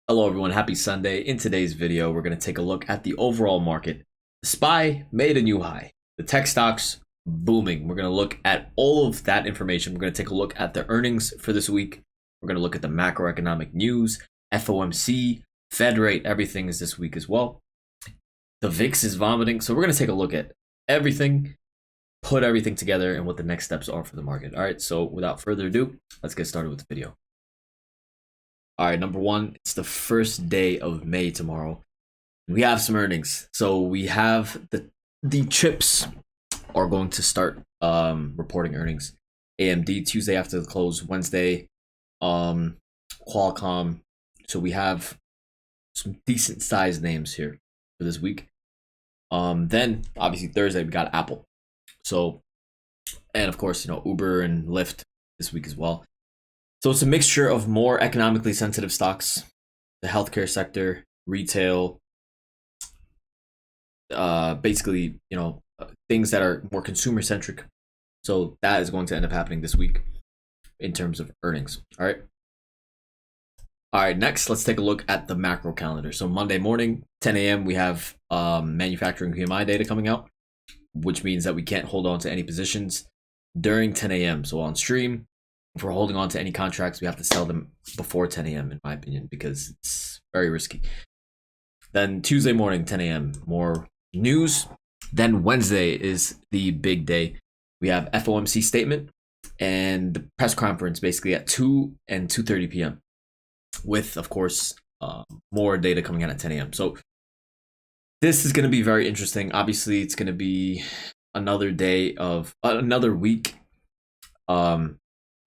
Hello everyone, happy Sunday. In today's video, we're going to take a look at the overall market. The SPY made a new high. The tech stocks booming. We're going to look at all of that information. We're going to take a look at the earnings for this week. We're going to look at the macroeconomic news, FOMC, Fed rate, everything is this week as well. The VIX is vomiting. So we're going to take a look at everything, put everything together, and what the next steps are for the market. All right, so without further ado, let's get started with the video. All right, number one, it's the first day of May tomorrow. We have some earnings. So we have the chips are going to start reporting earnings. AMD Tuesday after the close, Wednesday, Qualcomm. So we have some decent sized names here for this week. Then obviously Thursday we got Apple. So, and of course, Uber and Lyft this week as well. So it's a mixture of more economically sensitive stocks, the healthcare sector, retail, basically, things that are more consumer centric. So that is going to end up happening this week in terms of earnings. All right, next, let's take a look at the macro calendar. So Monday morning, 10 a.m., we have manufacturing PMI data coming out, which means that we can't hold on to any positions during 10 a.m. So on stream, if we're holding on to any contracts, we have to sell them before 10 a.m. in my opinion, because it's very risky. Then Tuesday morning, 10 a.m., more news. Then Wednesday is the big day. We have FOMC statement and the press conference basically at 2 and 2:30 p.m. with, of course, more data coming out at 10 a.m. So this is going to be very interesting. Obviously, it's going to be another day of another week.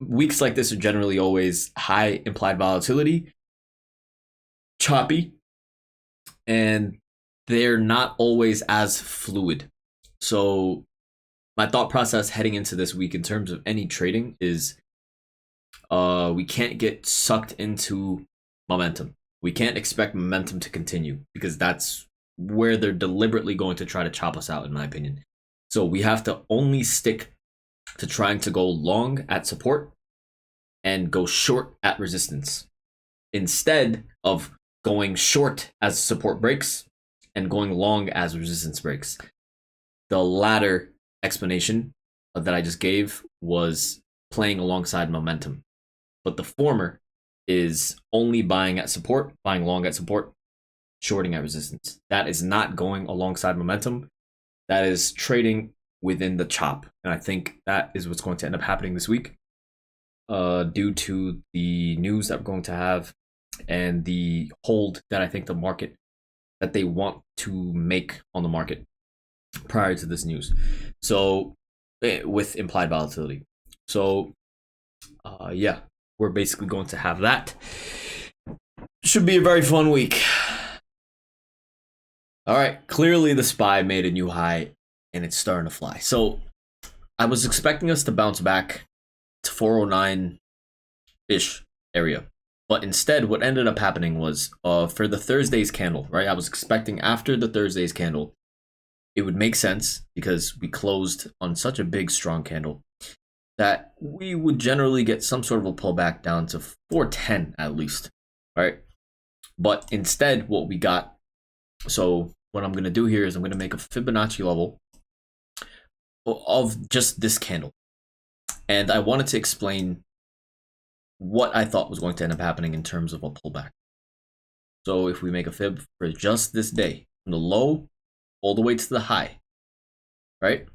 Weeks like this are generally always high implied volatility, choppy, and they're not always as fluid. So my thought process heading into this week in terms of any trading is we can't get sucked into momentum. We can't expect momentum to continue because that's where they're deliberately going to try to chop us out, in my opinion. So we have to only stick to trying to go long at support and go short at resistance instead of going short as support breaks and going long as resistance breaks. The latter explanation that I just gave was playing alongside momentum, but the former is only buying at support, buying long at support, shorting at resistance. That is not going alongside momentum. That is trading within the chop. And I think that is what's going to end up happening this week due to the news that we're going to have and the hold that I think the market, that they want to make on the market prior to this news. So with implied volatility. So yeah, we're basically going to have that. Should be a very fun week. All right, clearly the SPY made a new high and it's starting to fly. So I was expecting us to bounce back to 409-ish area. But instead, what ended up happening was for the Thursday's candle, right? I was expecting after the Thursday's candle, it would make sense because we closed on such a big, strong candle that we would generally get some sort of a pullback down to 410 at least, right? But instead, what we got, so what I'm going to do here is I'm going to make a Fibonacci level of just this candle. And I wanted to explain what I thought was going to end up happening in terms of a pullback. So if we make a fib for just this day, from the low all the way to the high, right?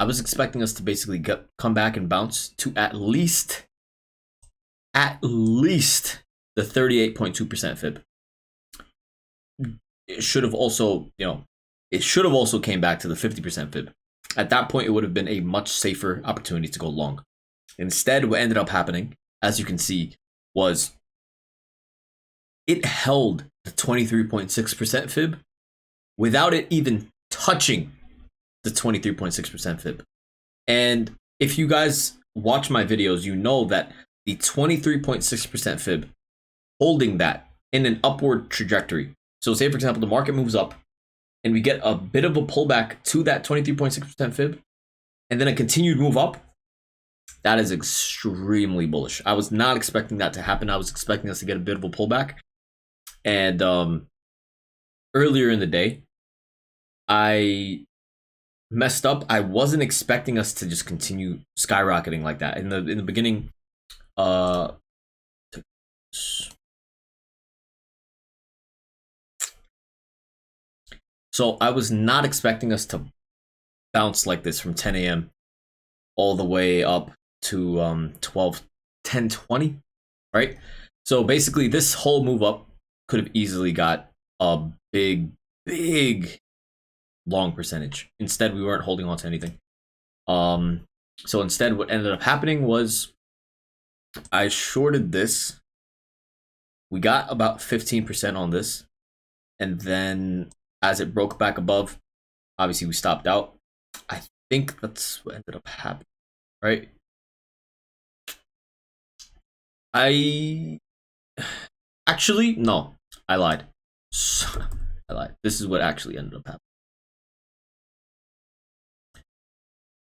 I was expecting us to basically come back and bounce to at least the 38.2% fib. It should have also, came back to the 50% fib. At that point, it would have been a much safer opportunity to go long. Instead, what ended up happening, as you can see, was it held the 23.6% fib without it even touching the 23.6% fib. And if you guys watch my videos, you know that the 23.6% fib, holding that in an upward trajectory. So say, for example, the market moves up and we get a bit of a pullback to that 23.6% fib and then a continued move up. That is extremely bullish. I was not expecting that to happen. I was expecting us to get a bit of a pullback. And earlier in the day, I messed up. I wasn't expecting us to just continue skyrocketing like that. In the beginning, so I was not expecting us to bounce like this from 10 a.m. all the way up to 10:20, right? So basically, this whole move up could have easily got a big long percentage. Instead, we weren't holding on to anything. So instead, what ended up happening was I shorted this. We got about 15% on this, and then as it broke back above, obviously we stopped out. I think that's what ended up happening, right? Actually, no, I lied. I lied. This is what actually ended up happening.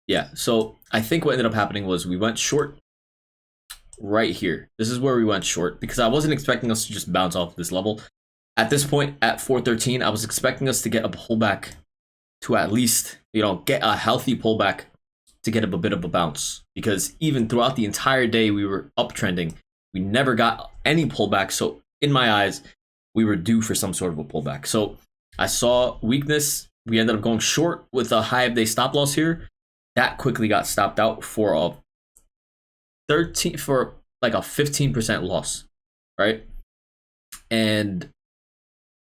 Yeah, so I think what ended up happening was we went short right here. This is where we went short because I wasn't expecting us to just bounce off this level. At this point, at 413, I was expecting us to get a pullback to at least, get a healthy pullback to get a bit of a bounce. Because even throughout the entire day, we were uptrending. We never got any pullback. So in my eyes, we were due for some sort of a pullback. So I saw weakness. We ended up going short with a high of day stop loss here. That quickly got stopped out for a 15% loss, right? And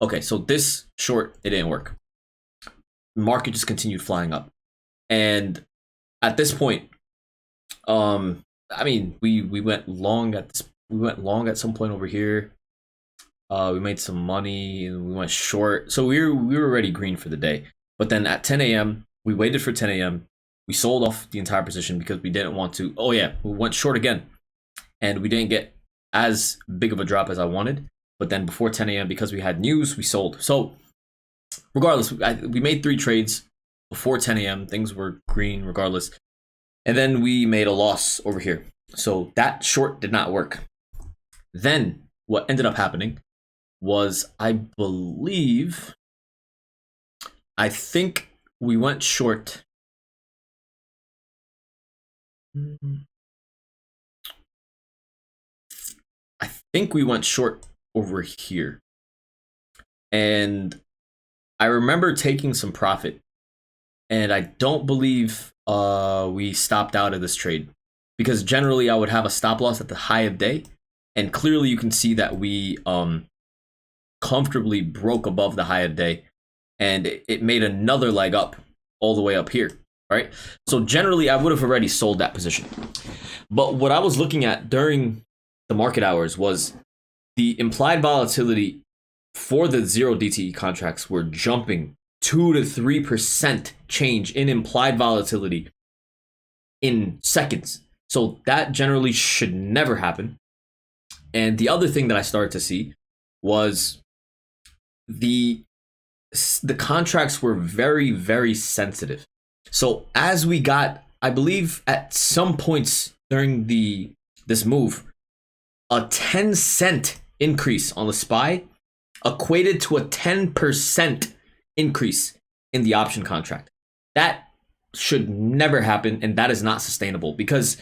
okay, so this short, it didn't work. Market just continued flying up. And at this point, we went long at this. We went long at some point over here. We made some money and we went short. So we were already green for the day. But then at 10 a.m., we waited for 10 a.m. We sold off the entire position because we didn't want to. Oh yeah, we went short again, and we didn't get as big of a drop as I wanted. But then before 10 a.m., because we had news, we sold. So regardless, we made 3 trades before 10 a.m. Things were green regardless. And then we made a loss over here. So that short did not work. Then what ended up happening was, I think we went short. I think we went short over here. And I remember taking some profit. And I don't believe we stopped out of this trade. Because generally I would have a stop loss at the high of day. And clearly you can see that we comfortably broke above the high of day. And it made another leg up all the way up here. Right? So generally I would have already sold that position. But what I was looking at during the market hours was the implied volatility for the 0 DTE contracts were jumping 2 to 3% change in implied volatility in seconds. So that generally should never happen. And the other thing that I started to see was the contracts were very, very sensitive. So as we got, I believe at some points during this move, a 10-cent increase on the SPY equated to a 10% increase in the option contract. That should never happen, and that is not sustainable because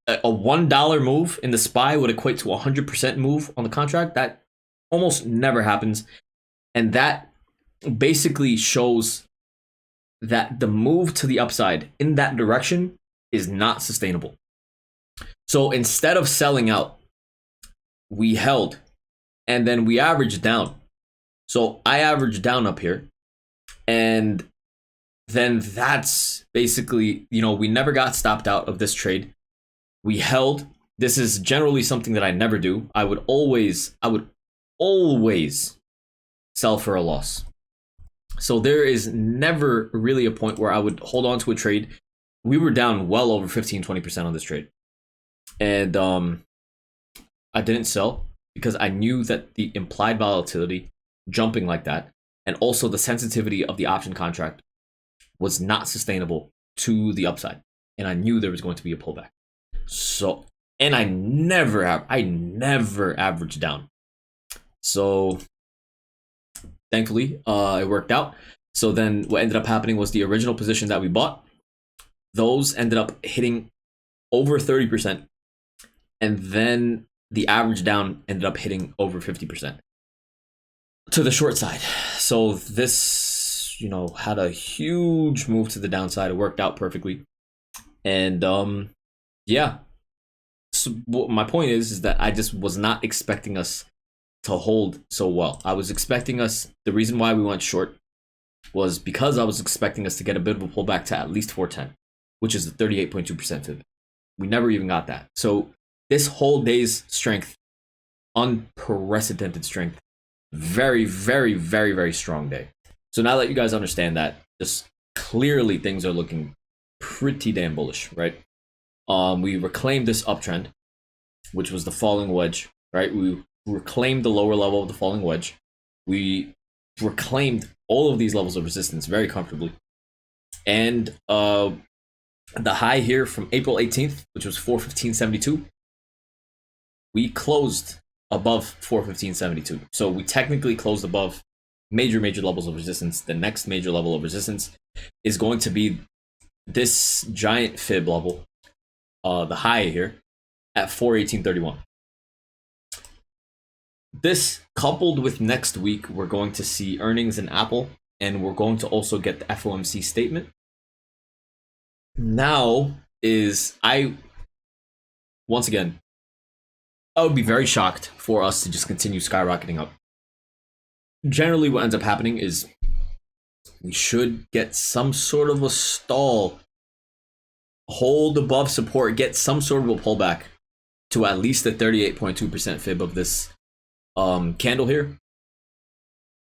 a $1 move in the SPY would equate to a 100% move on the contract. That almost never happens, and that basically shows that the move to the upside in that direction is not sustainable. So instead of selling out, we held, and then we averaged down. So I averaged down up here, and then that's basically, we never got stopped out of this trade. We held. This is generally something that I never do. I would always sell for a loss. So there is never really a point where I would hold on to a trade. We were down well over 15-20% on this trade. And I didn't sell because I knew that the implied volatility jumping like that, and also the sensitivity of the option contract, was not sustainable to the upside. And I knew there was going to be a pullback. So, and I never average down. So thankfully, it worked out. So then what ended up happening was the original position that we bought, those ended up hitting over 30%. And then the average down ended up hitting over 50% to the short side. So this, had a huge move to the downside. It worked out perfectly. And yeah. So my point is that I just was not expecting us to hold so well. I was expecting us, the reason why we went short was because I was expecting us to get a bit of a pullback to at least 410, which is the 38.2% fib. We never even got that. So this whole day's strength, unprecedented strength, very, very, very, very strong day. So now that you guys understand that, just clearly things are looking pretty damn bullish, right? We reclaimed this uptrend, which was the falling wedge, right? We reclaimed the lower level of the falling wedge. We reclaimed all of these levels of resistance very comfortably. And the high here from April 18th, which was 415.72, we closed above 415.72. So we technically closed above major levels of resistance. The next major level of resistance is going to be this giant fib level, the high here at 418.31. This coupled with next week, we're going to see earnings in Apple, and we're going to also get the FOMC statement. Now once again, I would be very shocked for us to just continue skyrocketing up. Generally, what ends up happening is we should get some sort of a stall, hold above support, get some sort of a pullback to at least the 38.2% fib of this candle here.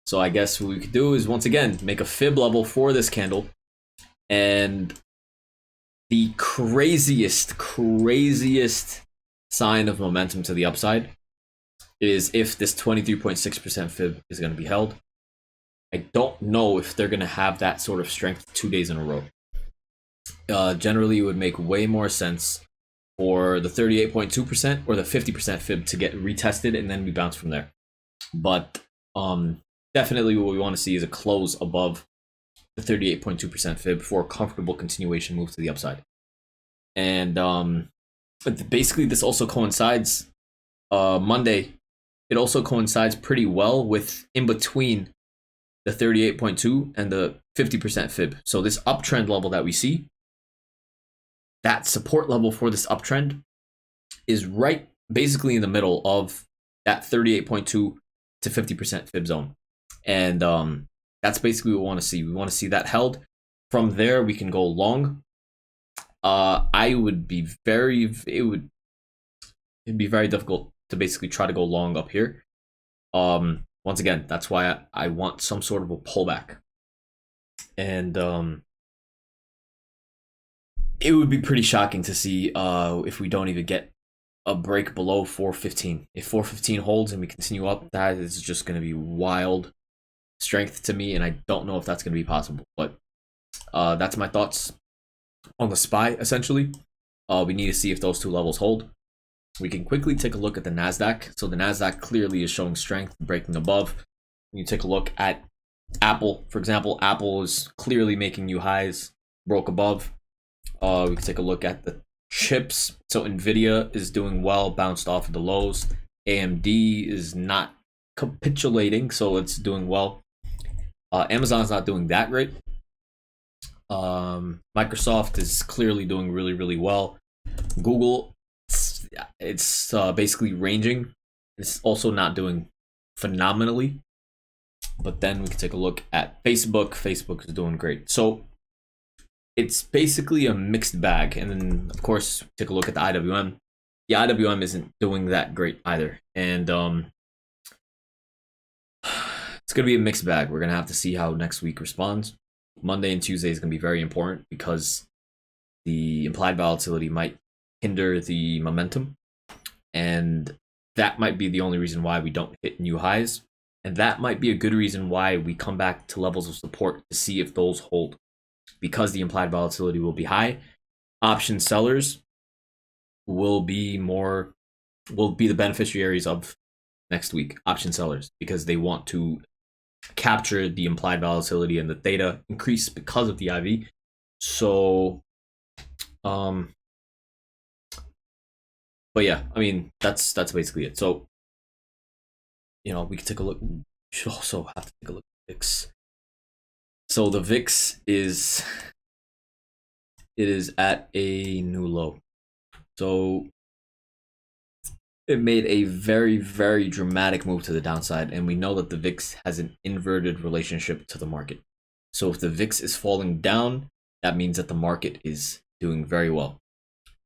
So I guess what we could do is, once again, make a fib level for this candle. And the craziest sign of momentum to the upside is if this 23.6% fib is going to be held. I don't know if they're going to have that sort of strength 2 days in a row. Generally, it would make way more sense for the 38.2% or the 50% fib to get retested and then we bounce from there. But definitely what we want to see is a close above the 38.2% fib for a comfortable continuation move to the upside. And basically this also coincides Monday. It also coincides pretty well with in between the 38.2 and the 50% fib. So this uptrend level that we see, that support level for this uptrend is right basically in the middle of that 38.2 to 50% fib zone. And that's basically what we want to see. We want to see that held. From there, we can go long. It'd be very difficult to basically try to go long up here. Once again, that's why I want some sort of a pullback. And it would be pretty shocking to see if we don't even get a break below 415. If 415 holds and we continue up, that is just going to be wild strength to me, and I don't know if that's going to be possible. But that's my thoughts on the SPY, essentially. We need to see if those two levels hold. We can quickly take a look at the NASDAQ. So the NASDAQ clearly is showing strength, breaking above. When you take a look at Apple, for example, Apple is clearly making new highs, broke above. We can take a look at the chips. So Nvidia is doing well, bounced off of the lows. AMD is not capitulating, so it's doing well. Amazon's not doing that great. Microsoft is clearly doing really well. Google, it's basically ranging. It's also not doing phenomenally. But then we can take a look at Facebook. Facebook is doing great. So it's basically a mixed bag. And then, of course, take a look at the IWM. The IWM isn't doing that great either. And it's going to be a mixed bag. We're going to have to see how next week responds. Monday and Tuesday is going to be very important because the implied volatility might hinder the momentum. And that might be the only reason why we don't hit new highs. And that might be a good reason why we come back to levels of support to see if those hold, because the implied volatility will be high. Option sellers will be the beneficiaries of next week, option sellers, because they want to capture the implied volatility and the theta increase because of the IV. So, but yeah, I mean, that's basically it. So, you know, we can take a look. We should also have to take a look at the VIX. So the VIX is at a new low. So it made a very, very dramatic move to the downside, and we know that the VIX has an inverted relationship to the market. So if the VIX is falling down, that means that the market is doing very well.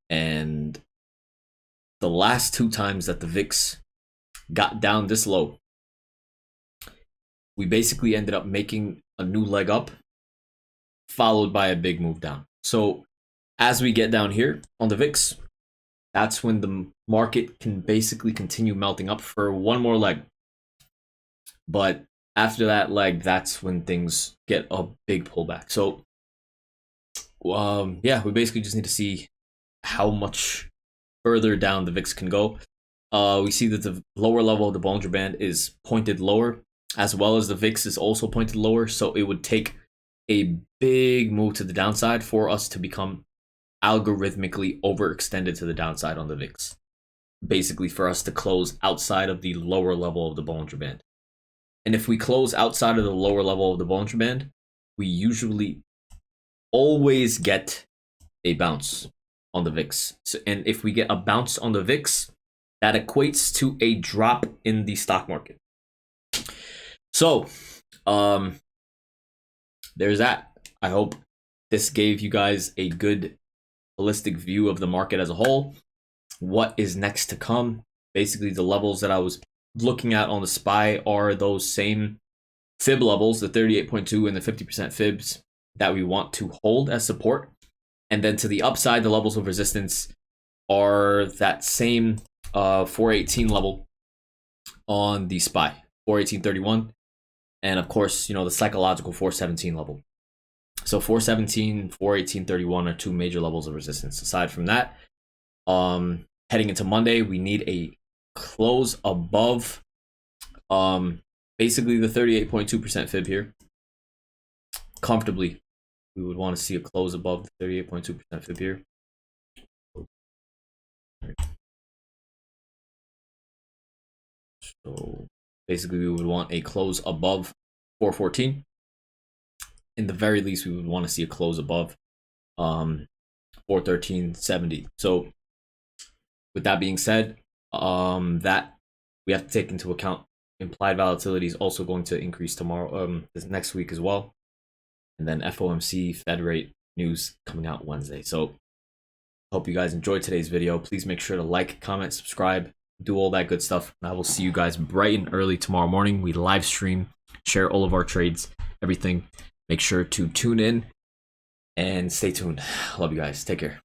And the last 2 times that the VIX got down this low, we basically ended up making a new leg up, followed by a big move down. So as we get down here on the VIX, that's when the market can basically continue melting up for one more leg. But after that leg, that's when things get a big pullback. So yeah, we basically just need to see how much further down the VIX can go. We see that the lower level of the Bollinger Band is pointed lower, as well as the VIX is also pointed lower. So it would take a big move to the downside for us to become algorithmically overextended to the downside on the VIX. Basically for us to close outside of the lower level of the Bollinger Band. And if we close outside of the lower level of the Bollinger Band, we usually always get a bounce on the VIX. So, and if we get a bounce on the VIX, that equates to a drop in the stock market. So, there's that. I hope this gave you guys a good holistic view of the market as a whole. What is next to come? Basically, the levels that I was looking at on the SPY are those same fib levels, the 38.2 and the 50% fibs that we want to hold as support. And then to the upside, the levels of resistance are that same 418 level on the SPY, 418.31. And of course, you know, the psychological 417 level. So 417, 418.31 are 2 major levels of resistance. Aside from that, heading into Monday, we need a close above basically the 38.2% fib here. Comfortably, we would want to see a close above the 38.2% fib here. So basically, we would want a close above 414. In the very least, we would want to see a close above 413.70. So with that being said, that we have to take into account implied volatility is also going to increase tomorrow, this next week as well. And then FOMC Fed rate news coming out Wednesday. So hope you guys enjoyed today's video. Please make sure to like, comment, subscribe, do all that good stuff. And I will see you guys bright and early tomorrow morning. We live stream, share all of our trades, everything. Make sure to tune in and stay tuned. Love you guys. Take care.